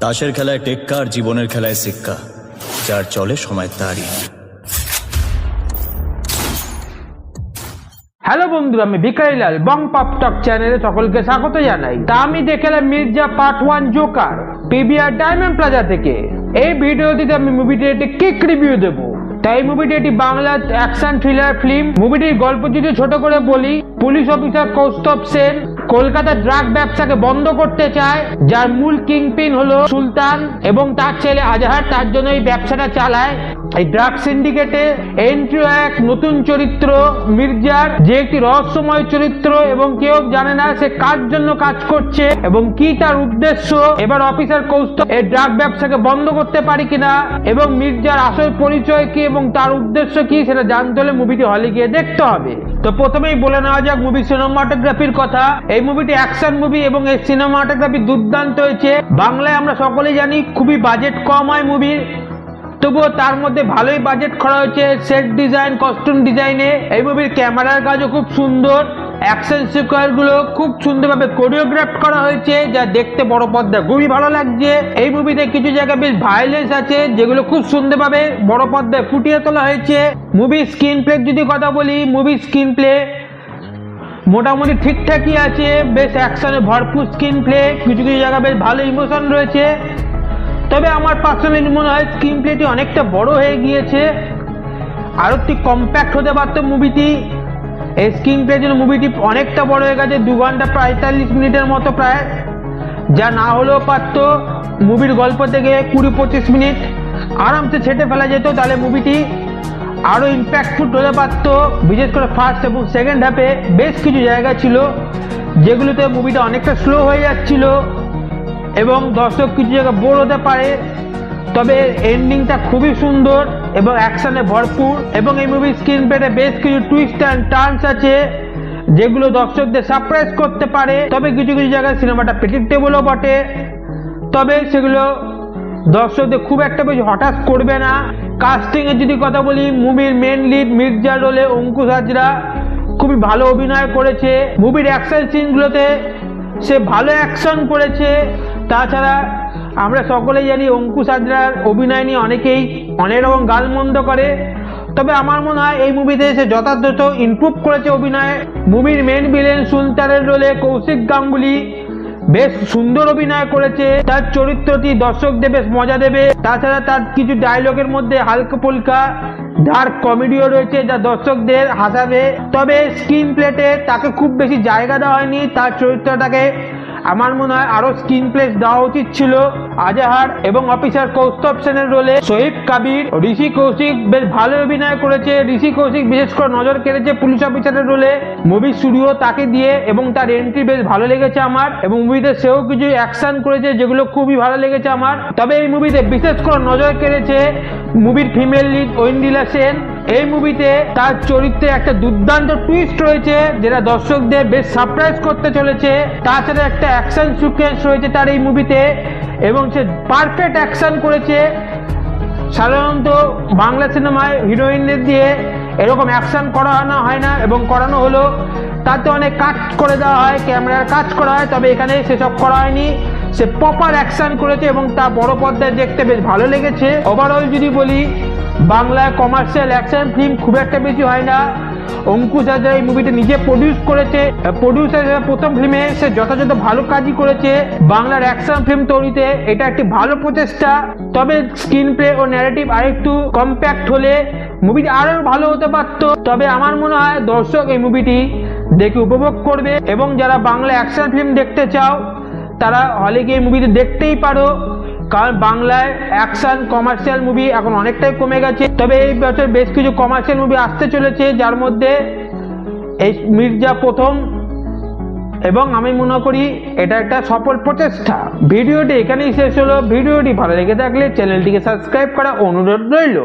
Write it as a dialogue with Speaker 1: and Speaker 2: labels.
Speaker 1: তাসের খেলায় টেক্কা আর জীবনের খেলায় সিক্কা, যার চলে সময় তারই।
Speaker 2: হ্যালো বন্ধুরা, আমি ভিকারিলাল বং পপ টক চ্যানেলে সকলকে স্বাগত জানাই। তা আমি দেখলাম Mirza part 1 Joker PVR diamond plaza থেকে। এই ভিডিওটিতে আমি মুভিটির একটি কিক রিভিউ দেবো। তাই মুভিটি একটি বাংলা অ্যাকশন থ্রিলার ফিল্ম। মুভিটির গল্প যদি ছোট করে বলি, পুলিশ অফিসার কৌস্তব সেন কলকাতার ড্রাগ ব্যবসাকে বন্ধ করতে চায়, যার মূল কিংপিন হলো সুলতান এবং তার ছেলে আজাহার। তার জন্য এই ব্যবসাটা চালায়। এই ড্রাগ সিন্ডিকেটে এন্ট্রি এক নতুন চরিত্র মির্জার, যে একটি রহস্যময় চরিত্র এবং কেউ জানে না সে কার জন্য কাজ করছে এবং কি তার উদ্দেশ্য। এবার অফিসার কৌস্তব এই ড্রাগ ব্যবসাকে বন্ধ করতে পারে কিনা এবং মির্জার আসল পরিচয় কি এবং তার উদ্দেশ্য কি সেটা জানতে হলে মুভিটি হলে গিয়ে দেখতে হবে। তো প্রথমেই বলে নেওয়া যাক মুভি সিনেমাটোগ্রাফির কথা। এই মুভিটি অ্যাকশন মুভি এবং এই সিনেমাটোগ্রাফি দুর্দান্ত হয়েছে। বাংলায় আমরা সকলেই জানি খুবই বাজেট কম হয় মুভির, তবুও তার মধ্যে ভালোই বাজেট করা হয়েছে সেট ডিজাইন, কস্টিউম ডিজাইনে। এই মুভির ক্যামেরার কাজও খুব সুন্দর, অ্যাকশন সিকোয়েন্স গুলো খুব সুন্দরভাবে কোরিওগ্রাফ করা হয়েছে, যা দেখতে বড় পর্দায় খুবই ভালো লাগছে। এই মুভিতে কিছু জায়গায় বেশ ভায়োলেন্স আছে, যেগুলো খুব সুন্দরভাবে বড় পর্দায় ফুটিয়ে তোলা হয়েছে। মুভির স্ক্রিন প্লে যদি কথা বলি, মুভির স্ক্রিন প্লে মোটামুটি ঠিকঠাকই আছে, বেশ অ্যাকশনে ভরপুর স্ক্রিন প্লে। কিছু কিছু জায়গায় বেশ ভালো ইমোশন রয়েছে, তবে আমার পার্সোনালি মনে হয় স্ক্রিন প্লেটি অনেকটা বড় হয়ে গিয়েছে, আরো একটু কম্প্যাক্ট হতে পারতো মুভিটি। এই স্ক্রিন প্লের জন্য মুভিটি অনেকটা বড় হয়ে গেছে, 2 ঘন্টা 45 মিনিটের মতো প্রায়, যা না হলেও পারতো মুভির গল্প থেকে 20-25 মিনিট আরামসে ছেটে ফেলা যেত, তাহলে মুভিটি আরো ইম্প্যাক্টফুল হতে পারতো। বিশেষ করে ফার্স্ট এবং সেকেন্ড হাফে বেশ কিছু জায়গা ছিল যেগুলোতে মুভিটা অনেকটা স্লো হয়ে যাচ্ছিল এবং দর্শক কিছু জায়গায় বোর হতে পারে। তবে এন্ডিংটা খুবই সুন্দর এবং অ্যাকশনে ভরপুর, এবং এই মুভির স্ক্রিন প্লেতে বেশ কিছু টুইস্ট অ্যান্ড টার্নস আছে যেগুলো দর্শকদের সারপ্রাইজ করতে পারে। তবে কিছু কিছু জায়গায় সিনেমাটা প্রেডিক্টেবলও বটে, তবে সেগুলো দর্শকদের খুব একটা বেশি হঠাৎ করবে না। কাস্টিং এর যদি কথা বলি, মুভির মেন লিড মির্জার রোলে অঙ্কুশ হাজরা খুবই ভালো অভিনয় করেছে। মুভির অ্যাকশন সিনগুলোতে সে ভালো অ্যাকশন করেছে। তাছাড়া আমরা সকলেই জানি অঙ্কুশ হাজরার অভিনয় নিয়ে অনেকেই অনেক রকম গালমন্দ করে, তবে আমার মনে হয় এই মুভিতে সে যথাযথ ইমপ্রুভ করেছে অভিনয়ে। মুভির মেন ভিলেন সুলতানের রোলে কৌশিক গাঙ্গুলি বেশ সুন্দর অভিনয় করেছে, তার চরিত্রটি দর্শকদের বেশ মজা দেবে। তাছাড়া তার কিছু ডায়লগের মধ্যে হালকা ফুলকা ডার্ক কমেডিও রয়েছে, যা দর্শকদের হাসাবে। তবে স্ক্রিন প্লেতে তাকে খুব বেশি জায়গা দেওয়া হয়নি, তার চরিত্রটাকে আমার মনে হয় আরো স্ক্রিন প্লেস দেওয়া উচিত ছিল। আজাহার এবং অফিসার কৌস্তব সেনের রোলে শহীদ কাবির, ঋষি কৌশিক বেশ ভালো অভিনয় করেছে। ঋষি কৌশিক বিশেষ করে নজর কেড়েছে পুলিশ অফিসারের রোলে। মুভি স্টুডিও তাকে দিয়ে এবং তার এন্ট্রি বেশ ভালো লেগেছে আমার, এবং মুভিতে সেও কিছু অ্যাকশন করেছে যেগুলো খুবই ভালো লেগেছে আমার। তবে এই মুভিতে বিশেষ করে নজর কেড়েছে মুভির ফিমেল লিড ঐন্দ্রিলা সেন। এই মুভিতে তার চরিত্রে একটা দুর্দান্ত টুইস্ট রয়েছে, যেটা দর্শকদের বেশ সারপ্রাইজ করতে চলেছে। তাছাড়া একটা অ্যাকশন সিকোয়েন্স রয়েছে তার এই মুভিতে, এবং সে পারফেক্ট অ্যাকশন করেছে। সাধারণত বাংলা সিনেমায় হিরোইনদের দিয়ে এরকম অ্যাকশন করানো হয় না, এবং করানো হলো তাতে অনেক কাজ করে দেওয়া হয়, ক্যামেরার কাজ করা হয়, তবে এখানে সেসব করা হয়নি। সে প্রপার অ্যাকশন করেছে এবং তা বড় পর্দায় দেখতে বেশ ভালো লেগেছে। ওভারঅল যদি বলি, বাংলায় কমার্শিয়াল অ্যাকশন ফিল্ম খুব একটা বেশি হয় না। অঙ্কুশ হাজরা এই মুভিটা নিজে প্রডিউস করেছে, প্রডিউসার প্রথম ফিল্মে সে যথাযথ ভালো কাজই করেছে। বাংলার অ্যাকশন ফিল্ম তৈরিতে এটা একটি ভালো প্রচেষ্টা, তবে স্ক্রিন প্লে ও ন্যারেটিভ আরেকটু কম্প্যাক্ট হলে মুভিটি আরো ভালো হতে পারত। তবে আমার মনে হয় দর্শক এই মুভিটি দেখে উপভোগ করবে, এবং যারা বাংলা অ্যাকশন ফিল্ম দেখতে চাও তারা হলে গিয়ে মুভিটি দেখতেই পারো, কারণ বাংলায় অ্যাকশন কমার্শিয়াল মুভি এখন অনেকটাই কমে গেছে। তবে এই বছর বেশ কিছু কমার্শিয়াল মুভি আসতে চলেছে, যার মধ্যে এই মির্জা প্রথম, এবং আমি মনে করি এটা একটা সফল প্রচেষ্টা। ভিডিওটি এখানেই শেষ হলো। ভিডিওটি ভালো লেগে থাকলে চ্যানেলটিকে সাবস্ক্রাইব করা অনুরোধ রইল।